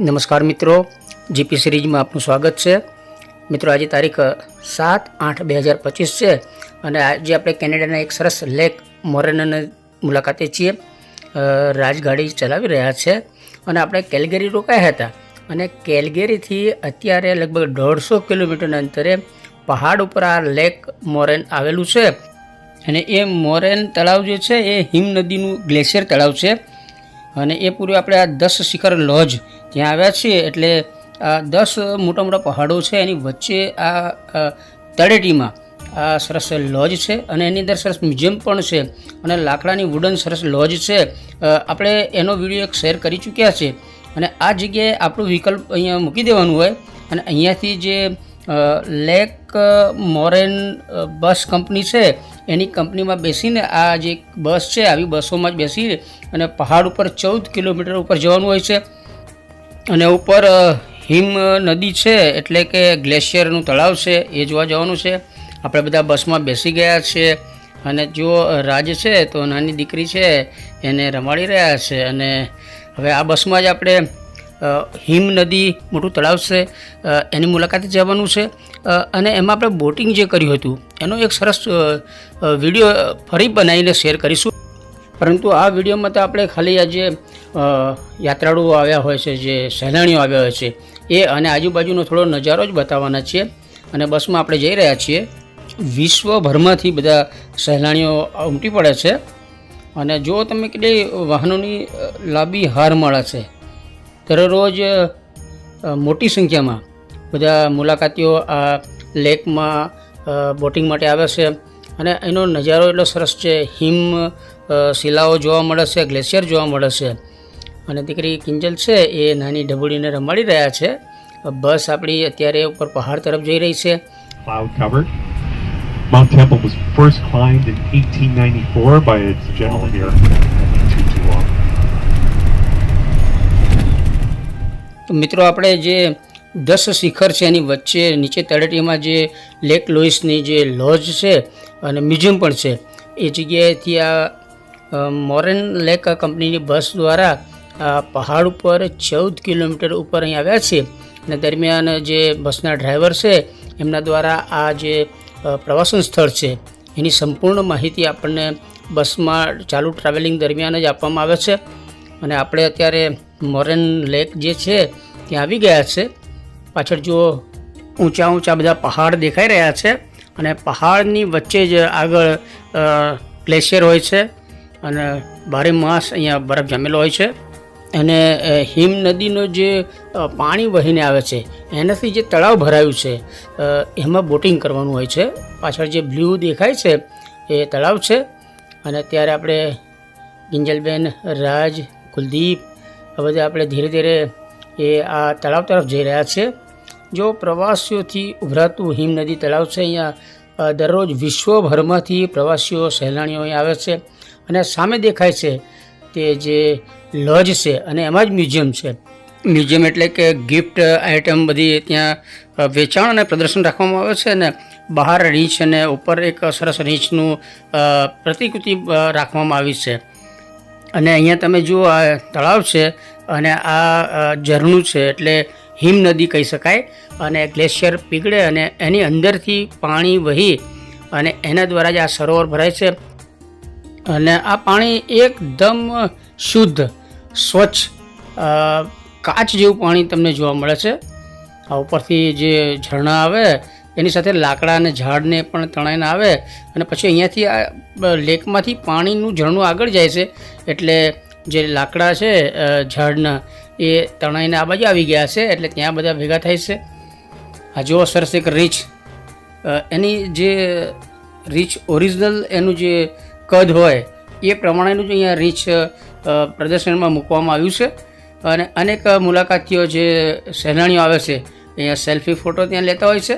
નમસ્કાર મિત્રો, જીપી સિરીઝમાં આપનું સ્વાગત છે. મિત્રો, આજે તારીખ 7/8/2025 છે અને આજે આપણે કેનેડાના એક સરસ લેક મોરેનની મુલાકાતે છીએ. રાજગાડી ચલાવી રહ્યા છે અને આપણે કેલ્ગરી રોકાયા હતા અને કેલ્ગરીથી અત્યારે લગભગ 150 કિલોમીટરના અંતરે પહાડ ઉપર આ લેક મોરેન આવેલું છે. અને એ મોરેન તળાવ જે છે એ હિમ નદીનું ગ્લેશિયર તળાવ છે અને એ પૂર્વે આપણે આ 10 શિખર લોજ ત્યાં આવ્યા છીએ. એટલે આ 10 મોટા મોટા પહાડો છે, એની વચ્ચે આ તળેટીમાં આ સરસ લોજ છે અને એની અંદર સરસ મ્યુઝિયમ પણ છે અને લાકડાની વુડન સરસ લોજ છે. આપણે એનો વિડીયો એક શેર કરી ચૂક્યા છે અને આ જગ્યાએ આપણું વિકલ્પ અહીંયા મૂકી દેવાનું હોય અને અહીંયાથી જે લેક મોરેન બસ કંપની છે એની કંપનીમાં બેસીને આ જે બસ છે આવી બસોમાં જ બેસી અને પહાડ ઉપર 14 કિલોમીટર ઉપર જવાનું હોય છે. અને ઉપર હિમ નદી છે એટલે કે ગ્લેશિયરનું તળાવ છે એ જોવા જવાનું છે. આપણે બધા બસમાં બેસી ગયા છે અને જો રાજ છે તો નાની દીકરી છે એને રમાડી રહ્યા છે. અને હવે આ બસમાં જ આપણે હિમ નદી મોટું તળાવ છે એની મુલાકાતે જવાનું છે અને એમાં આપણે બોટિંગ જે કર્યું હતું એનો એક સરસ વિડીયો ફરી બનાવીને શેર કરીશું. પરંતુ આ વિડીયોમાં તો આપણે ખાલી આજે યાત્રાળુઓ આવ્યા હોય છે, જે સહેલાણીઓ આવ્યા હોય છે એ અને આજુબાજુનો થોડો નજારો જ બતાવવાના છીએ. અને બસમાં આપણે જઈ રહ્યા છીએ. વિશ્વભરમાંથી બધા સહેલાણીઓ ઉમટી પડે છે અને જો તમે કેટલી વાહનોની લાંબી હારમાળા છે. દરરોજ મોટી સંખ્યામાં બધા મુલાકાતીઓ આ લેકમાં બોટિંગ માટે આવે છે અને એનો નજારો એટલો સરસ છે. હિમ શિલાઓ જોવા મળે છે, ગ્લેશિયર જોવા મળે છે અને દીકરી કિંજલ છે એ નાની ઢબુડીને રમાડી રહ્યા છે. બસ આપણી અત્યારે ઉપર પહાડ તરફ જઈ રહી છે. Cloud covered. Mount Temple was first climbed in 1894 by its gentleman here. Too long. તો મિત્રો, આપણે જે 10 શિખર છે એની વચ્ચે નીચે તળેટીમાં જે લેક લોઇસની જે લોજ છે અને મ્યુઝિયમ પણ છે એ જગ્યાએથી આ મોરેન લેક કંપનીની બસ દ્વારા આ પહાડ ઉપર 14 કિલોમીટર ઉપર અહીં આવ્યા છે. અને દરમિયાન જે બસના ડ્રાઈવર છે એમના દ્વારા આ જે પ્રવાસન સ્થળ છે એની સંપૂર્ણ માહિતી આપણને બસમાં ચાલુ ટ્રાવેલિંગ દરમિયાન જ આપવામાં આવે છે. અને આપણે અત્યારે મોરેન લેક જે છે ત્યાં આવી ગયા છે. પાછળ જો ઊંચા ઊંચા બધા પહાડ દેખાઈ રહ્યા છે અને પહાડની વચ્ચે જ આગળ ગ્લેશિયર હોય છે અને 12 માસ અહીંયા બરફ જામેલો હોય છે. અને હિમ નદીનો જે પાણી વહીને આવે છે એનાથી જે તળાવ ભરાયું છે એમાં બોટિંગ કરવાનું હોય છે. પાછળ જે બ્લુ દેખાય છે એ તળાવ છે. અને અત્યારે આપણે કિંજલબેન, રાજ, કુલદીપ આ બધા આપણે ધીરે ધીરે એ આ તળાવ તરફ જઈ રહ્યા છે. જો પ્રવાસીઓથી ઉભરાતું હિમ નદી તળાવ છે. અહીંયા દરરોજ વિશ્વભરમાંથી પ્રવાસીઓ સહેલાણીઓ અહીં આવે છે. અને સામે દેખાય છે તે જે લોજ છે અને એમાં જ મ્યુઝિયમ છે. મ્યુઝિયમ એટલે કે ગિફ્ટ આઇટમ બધી ત્યાં વેચાણ અને પ્રદર્શન રાખવામાં આવે છે. અને બહાર રીંછ અને ઉપર એક સરસ રીંછનું પ્રતિકૃતિ રાખવામાં આવી છે. અને અહીંયા તમે જુઓ આ તળાવ છે અને આ ઝરણું છે એટલે હિમ નદી કહી શકાય. અને ગ્લેશિયર પીગળે અને એની અંદરથી પાણી વહી અને એના દ્વારા જ આ સરોવર ભરાય છે. અને આ પાણી એકદમ શુદ્ધ, સ્વચ્છ, કાચ જેવું પાણી તમને જોવા મળે છે. આ ઉપરથી જે ઝરણા આવે એની સાથે લાકડા અને ઝાડને પણ તણાઈને આવે અને પછી અહીંયાથી આ લેકમાંથી પાણીનું ઝરણું આગળ જાય છે. એટલે જે લાકડા છે ઝાડના એ તણાઈને આ બાજુ આવી ગયા છે એટલે ત્યાં બધા ભેગા થાય છે. આ જો સરસ એક રીંછ, એની જે રીંછ ઓરિજિનલ એનું જે કદ હોય એ પ્રમાણેનું જ અહીંયા રીંછ પ્રદર્શનમાં મૂકવામાં આવ્યું છે. અને અનેક મુલાકાતીઓ જે સહેલાણીઓ આવે છે અહીંયા સેલ્ફી ફોટો ત્યાં લેતા હોય છે.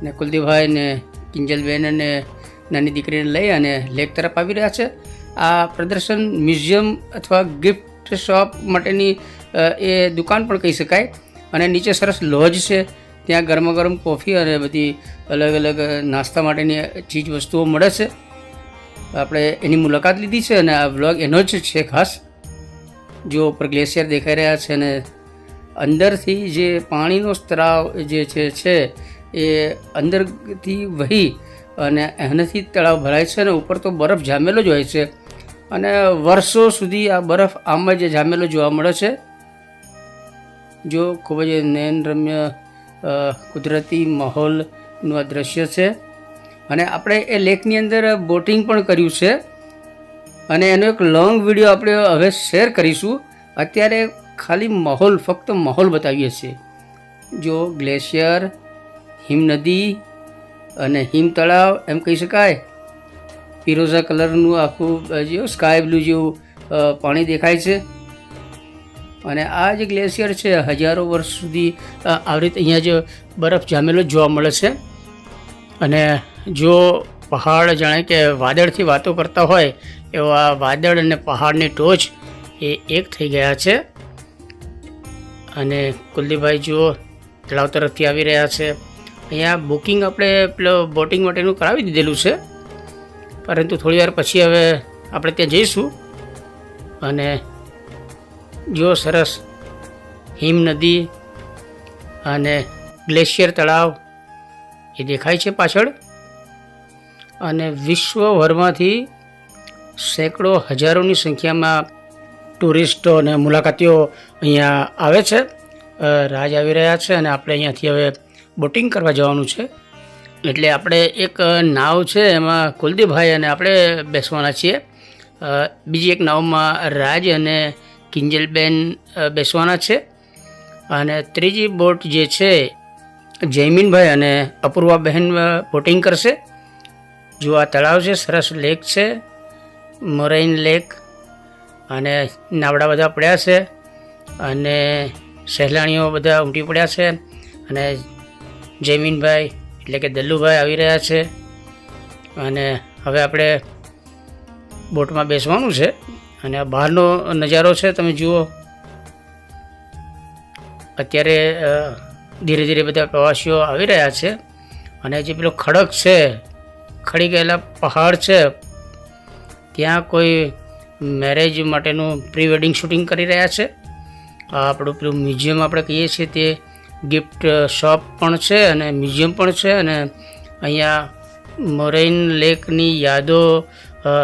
ને કુલદીપભાઈ ને કિંજલબેન અને નાની દીકરીને લઈ અને લેક તરફ આવી રહ્યા છે. આ પ્રદર્શન મ્યુઝિયમ અથવા ગિફ્ટ શોપ માટેની એ દુકાન પણ કહી શકાય. અને નીચે સરસ લોજ છે, ત્યાં ગરમા ગરમ કોફી અને બધી અલગ અલગ નાસ્તા માટેની ચીજ વસ્તુઓ મળે છે. આપણે એની મુલાકાત લીધી છે અને આ વ્લોગ એનો જ છે ખાસ. જો ઉપર ગ્લેશિયર દેખાઈ રહ્યા છે અને અંદરથી જે પાણીનો સ્ત્રાવ જે છે એ અંદરથી વહી અને એનાથી તળાવ ભરાય છે અને ઉપર તો બરફ જામેલો જ હોય છે અને વર્ષો સુધી આ બરફ આમ જ જામેલો જોવા મળે છે. જો ખૂબ જ નયનરમ્ય કુદરતી માહોલનું આ દ્રશ્ય છે અને આપણે એ લેકની અંદર બોટિંગ પણ કર્યું છે અને એનો એક લોંગ વિડીયો આપણે હવે શેર કરીશું. અત્યારે ખાલી માહોલ, ફક્ત માહોલ બતાવીએ છીએ. જો ગ્લેશિયર, હિમનદી અને હિમ તળાવ એમ કહી શકાય. ફિરોઝા કલરનું આખું જે સ્કાય બ્લુ જેવું પાણી દેખાય છે અને આ જે ગ્લેશિયર છે હજારો વર્ષ સુધી આવી રીતે અહીંયા જ બરફ જામેલો જોવા મળે છે. અને જો પહાડ જાણે કે વાદળથી વાતો કરતા હોય એવા વાદળ અને પહાડની ટોચ એ એક થઈ ગયા છે. અને કુલદીપભાઈ જુઓ તળાવ તરફથી આવી રહ્યા છે. અહીંયા બુકિંગ આપણે પેલો બોટિંગ માટેનું કરાવી દીધેલું છે, પરંતુ થોડી વાર પછી હવે આપણે ત્યાં જઈશું. અને જો સરસ હિમ નદી અને ગ્લેશિયર તળાવ એ દેખાય છે પાછળ. અને વિશ્વભરમાંથી સેંકડો હજારોની સંખ્યામાં ટુરિસ્ટો અને મુલાકાતીઓ અહીંયા આવે છે. રાજ આવી રહ્યા છે અને આપણે અહીંયાથી હવે બોટિંગ કરવા જવાનું છે. એટલે આપણે એક નાવ છે એમાં કુલદીપભાઈ અને આપણે બેસવાના છીએ. બીજી એક નાવમાં રાજ અને કિંજલબેન બેસવાના છે. અને ત્રીજી બોટ જે છે જયમીનભાઈ અને અપૂર્વાબહેન બોટિંગ કરશે. જો આ તળાવ છે, સરસ લેક છે, મોરેઇન લેક, અને નાવડા બધા પડ્યા છે અને સહેલાણીઓ બધા ઉમટી પડ્યા છે. અને જયમીનભાઈ એટલે કે દલ્લુભાઈ આવી રહ્યા છે અને હવે આપણે બોટમાં બેસવાનું છે. અને આ બહારનો નજારો છે, તમે જુઓ. અત્યારે ધીરે ધીરે બધા પ્રવાસીઓ આવી રહ્યા છે અને જે પેલો ખડક છે, ખડી ગયેલા પહાડ છે, ત્યાં કોઈ મેરેજ માટેનું પ્રી વેડિંગ શૂટિંગ કરી રહ્યા છે. આપણું પેલું મ્યુઝિયમ આપણે કહીએ છીએ તે ગિફ્ટ શોપ પણ છે અને મ્યુઝિયમ પણ છે. અને અહીંયા મોરેઇન લેકની યાદો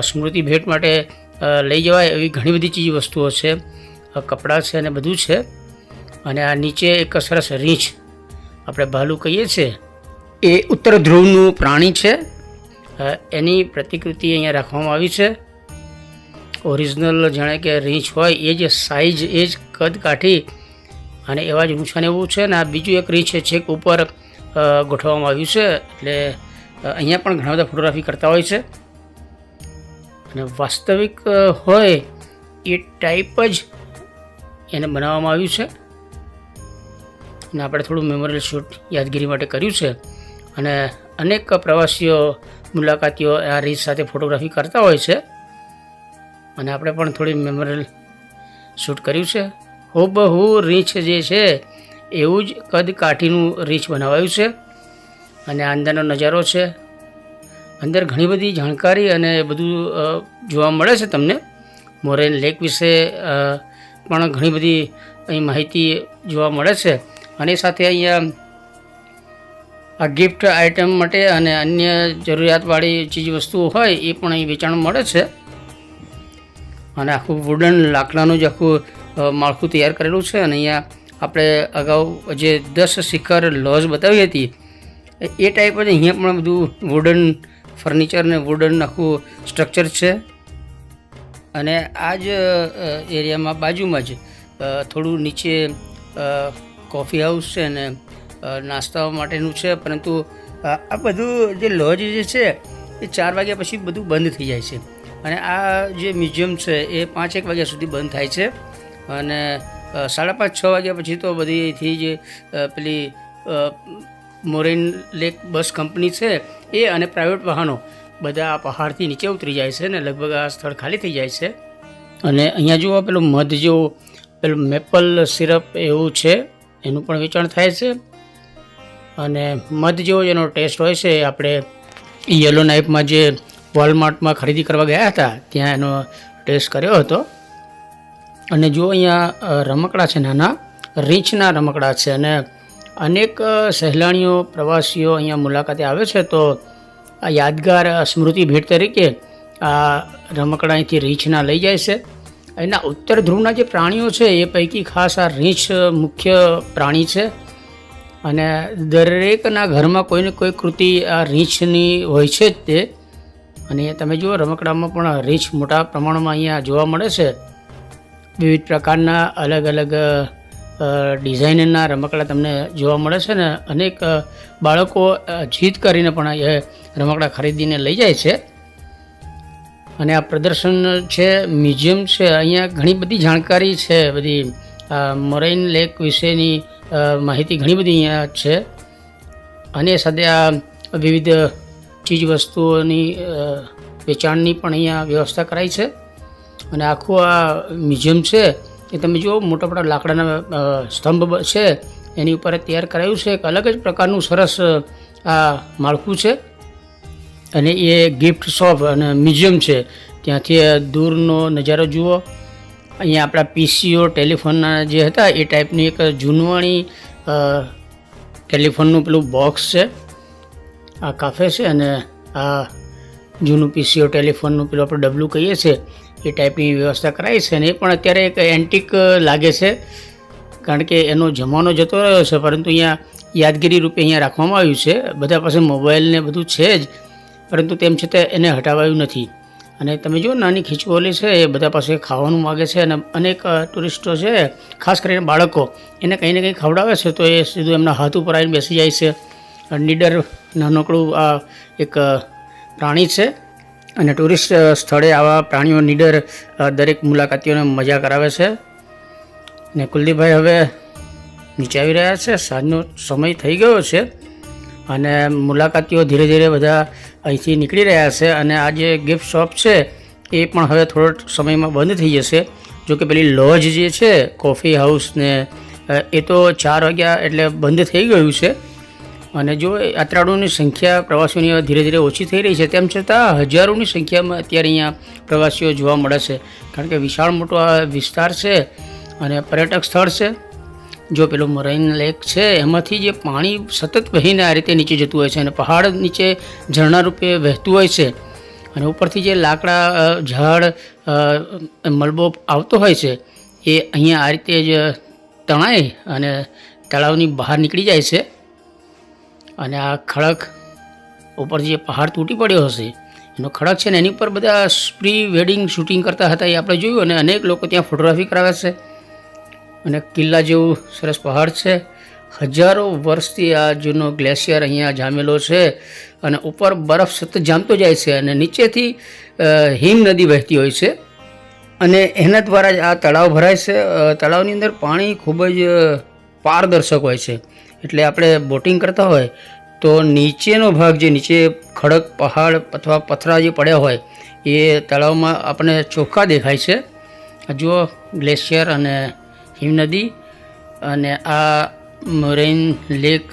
સ્મૃતિ ભેટ માટે લઈ જવાય એવી ઘણી બધી ચીજ વસ્તુઓ છે, કપડાં છે અને બધું છે. અને આ નીચે એક સરસ રીંછ, આપણે ભાલુ કહીએ છીએ, એ ઉત્તર ધ્રુવનું પ્રાણી છે. એની પ્રતિકૃતિ અહીંયા રાખવામાં આવી છે. ઓરિજિનલ જાણે કે રીંછ હોય એ જ સાઇઝ, એ જ કદ કાઠી અને એવા જ ઊંચાને એવું છે. અને આ બીજું એક રીંછ છેક ઉપર ગોઠવવામાં આવ્યું છે. એટલે અહીંયા પણ ઘણા બધા ફોટોગ્રાફી કરતા હોય છે અને વાસ્તવિક હોય એ ટાઈપ જ એને બનાવવામાં આવ્યું છે. અને આપણે થોડું મેમોરિયલ શૂટ યાદગીરી માટે કર્યું છે. અને અનેક પ્રવાસીઓ, મુલાકાતીઓ આ રીંછ સાથે ફોટોગ્રાફી કરતા હોય છે અને આપણે પણ થોડી મેમોરિયલ શૂટ કર્યું છે. હૂબહૂ રીંછ જે છે એવું જ કદ કાઠીનું રીંછ બનાવાયું છે. અને આ અંદરનો નજારો છે. અંદર ઘણી બધી જાણકારી અને બધું જોવા મળે છે તમને. મોરેન લેક વિશે પણ ઘણી બધી અહીં માહિતી જોવા મળે છે. અને સાથે અહીંયા આ ગિફ્ટ આઇટમ માટે અને અન્ય જરૂરિયાતવાળી ચીજ વસ્તુઓ હોય એ પણ અહીં વેચાણ મળે છે. અને આખું વુડન લાકડાનું જ આખું માળખું તૈયાર કરેલું છે. અને અહીંયા આપણે અગાઉ જે 10 શિખર લોજ બતાવી હતી એ ટાઈપ જ અહીંયા પણ બધું વુડન ફર્નિચર ને વુડન આખું સ્ટ્રક્ચર છે. અને આ જ એરિયામાં બાજુમાં જ થોડું નીચે કોફી હાઉસ છે ને નાસ્તાઓ માટેનું છે. પરંતુ આ બધું જે લોજ જે છે એ 4 વાગ્યા પછી બધું બંધ થઈ જાય છે. અને આ જે મ્યુઝિયમ છે એ 5-1 વાગ્યા સુધી બંધ થાય છે. અને 5:30-6 વાગ્યા પછી તો બધીથી જે પેલી મોરેન લેક બસ કંપની છે એ અને પ્રાઇવેટ વાહનો બધા આ પહાડથી નીચે ઉતરી જાય છે ને લગભગ આ સ્થળ ખાલી થઈ જાય છે. અને અહીંયા જુઓ પેલું મધ જેવું પેલું મેપલ સિરપ એવું છે, એનું પણ વેચાણ થાય છે. અને મધ જેવો જેનો ટેસ્ટ હોય છે આપણે યલો નાઇફમાં જે વોલમાર્ટમાં ખરીદી કરવા ગયા હતા ત્યાં એનો ટેસ્ટ કર્યો હતો. અને જો અહીંયા રમકડા છે નાના, રીંછના રમકડા છે અને અનેક સહેલાણીઓ પ્રવાસીઓ અહીંયા મુલાકાતે આવે છે તો આ યાદગાર સ્મૃતિ ભેટ તરીકે આ રમકડા અહીંથી રીંછના લઈ જાય છે. એના ઉત્તર ધ્રુવના જે પ્રાણીઓ છે એ પૈકી ખાસ આ રીંછ મુખ્ય પ્રાણી છે અને દરેકના ઘરમાં કોઈને કોઈ કૃતિ આ રીંછની હોય છે જ તે. અને તમે જુઓ રમકડામાં પણ રીંછ મોટા પ્રમાણમાં અહીંયા જોવા મળે છે. વિવિધ પ્રકારના અલગ અલગ ડિઝાઇનના રમકડા તમને જોવા મળે છે ને અનેક બાળકો જીદ કરીને પણ એ રમકડા ખરીદીને લઈ જાય છે. અને આ પ્રદર્શન છે, મ્યુઝિયમ છે, અહીંયા ઘણી બધી જાણકારી છે, બધી મરાઇન લેક વિશેની માહિતી ઘણી બધી અહીંયા છે. અને સાથે આ વિવિધ ચીજ વસ્તુઓની વેચાણની પણ અહીંયા વ્યવસ્થા કરાઈ છે. અને આખું આ મ્યુઝિયમ છે એ તમે જુઓ મોટા મોટા લાકડાના સ્તંભ છે એની ઉપર તૈયાર કરાયું છે. એક અલગ જ પ્રકારનું સરસ આ માળખું છે. અને એ ગિફ્ટ શોપ અને મ્યુઝિયમ છે, ત્યાંથી દૂરનો નજારો જુઓ. અહીંયા આપણા પીસીઓ ટેલિફોનના જે હતા એ ટાઈપની એક જૂનવાણી ટેલિફોનનું પેલું બોક્સ છે. આ કાફે છે અને આ જૂનું પીસીઓ ટેલિફોનનું પેલું આપણે ડબલું કહીએ છીએ એ ટાઈપની વ્યવસ્થા કરાઈ છે. અને એ પણ અત્યારે એક એન્ટિક લાગે છે કારણ કે એનો જમાનો જતો રહ્યો છે, પરંતુ અહીંયા યાદગીરી રૂપે અહીંયા રાખવામાં આવ્યું છે. બધા પાસે મોબાઈલ ને બધું છે જ, પરંતુ તેમ છતાં એને હટાવાયું નથી. અને તમે જુઓ નાની ખીચકોલી છે એ બધા પાસે ખાવાનું માગે છે અને અનેક ટુરિસ્ટો છે, ખાસ કરીને બાળકો, એને કંઈ ને કંઈ ખવડાવે છે તો એ સીધું એમના હાથ ઉપર આવીને બેસી જાય છે. નીડર નાનકડું આ એક પ્રાણી છે અને ટુરિસ્ટ સ્થળે આવા પ્રાણીઓ નીડર દરેક મુલાકાતીઓને મજા કરાવે છે. અને કુલદીપભાઈ હવે નીચે આવી રહ્યા છે, સાંજનો સમય થઈ ગયો છે અને મુલાકાતીઓ ધીરે ધીરે બધા અહીંથી નીકળી રહ્યા છે. અને આ જે ગિફ્ટ શોપ છે એ પણ હવે થોડો સમયમાં બંધ થઈ જશે. જો કે પેલી લોજ જે છે કોફી હાઉસ ને એ તો 4 વાગ્યા એટલે બંધ થઈ ગયું છે. અને જો યાત્રાળુઓની સંખ્યા પ્રવાસીઓની ધીરે ધીરે ઓછી થઈ રહી છે, તેમ છતાં હજારોની સંખ્યામાં અત્યારે અહીંયા પ્રવાસીઓ જોવા મળે છે કારણ કે વિશાળ મોટો આ વિસ્તાર છે અને પર્યટક સ્થળ છે. જો પેલો મરાઇન લેક છે એમાંથી જે પાણી સતત વહીને આ રીતે નીચે જતું હોય છે અને પહાડ નીચે ઝરણા રૂપે વહેતું હોય છે અને ઉપરથી જે લાકડા ઝાડ મલબો આવતો હોય છે એ અહીંયા આ રીતે જ તણાઈ અને તળાવની બહાર નીકળી જાય છે. અને આ ખડક ઉપરથી જે પહાડ તૂટી પડ્યો હશે એનો ખડક છે ને એની ઉપર બધા પ્રી વેડિંગ શૂટિંગ કરતા હતા એ આપણે જોયું. અને અનેક લોકો ત્યાં ફોટોગ્રાફી કરાવે છે. અને કિલ્લા જેવું સરસ પહાડ છે. હજારો વર્ષથી આ જૂનો ગ્લેશિયર અહીંયા જામેલો છે અને ઉપર બરફ સતત જામતો જાય છે અને નીચેથી હિમ નદી વહેતી હોય છે અને એના દ્વારા જ આ તળાવ ભરાય છે. તળાવની અંદર પાણી ખૂબ જ પારદર્શક હોય છે, એટલે આપણે બોટિંગ કરતા હોય તો નીચેનો ભાગ જે નીચે ખડક પહાડ અથવા પથરા જે પડ્યા હોય એ તળાવમાં આપણને ચોખ્ખા દેખાય છે. જુઓ ગ્લેશિયર અને હિમનદી. અને આ મરાઇન લેક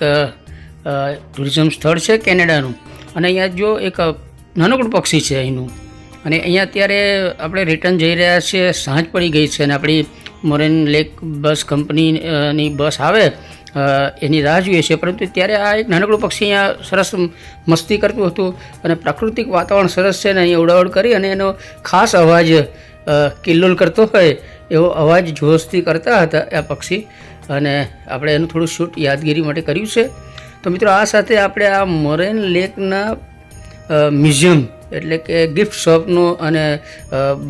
ટુરિઝમ સ્થળ છે કેનેડાનું. અને અહીંયા જો એક નાનકડું પક્ષી છે અહીંનું. અને અહીંયા અત્યારે આપણે રિટર્ન જઈ રહ્યા છીએ, સાંજ પડી ગઈ છે અને આપણી મરાઇન લેક બસ કંપનીની બસ આવે એની રાહ જોઈએ છે. પરંતુ ત્યારે આ એક નાનકડું પક્ષી અહીંયા સરસ મસ્તી કરતું હતું અને પ્રાકૃતિક વાતાવરણ સરસ છે ને અહીંયા ઉડાવડ કરી અને એનો ખાસ અવાજ કિલ્લોલ કરતો હોય એવો અવાજ જોશથી કરતા હતા આ પક્ષી. અને આપણે એનું થોડું શૂટ યાદગીરી માટે કર્યું છે. તો મિત્રો આ સાથે આપણે આ મરાઇન લેકના મ્યુઝિયમ એટલે કે ગિફ્ટ શોપનો અને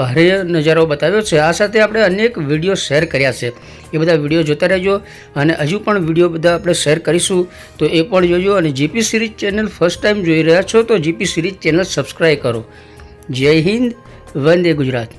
બાહ્ય નજારો બતાવ્યો છે. આ સાથે આપણે અનેક વિડીયો શેર કર્યા છે, એ બધા વિડીયો જોતા રહેજો. અને હજુ પણ વિડીયો બધા આપણે શેર કરીશું તો એ પણ જોજો. અને GP series channel first time જોઈ રહ્યા છો તો જીપી સિરીઝ ચેનલ સબસ્ક્રાઈબ કરો. જય હિન્દ, વંદે ગુજરાત.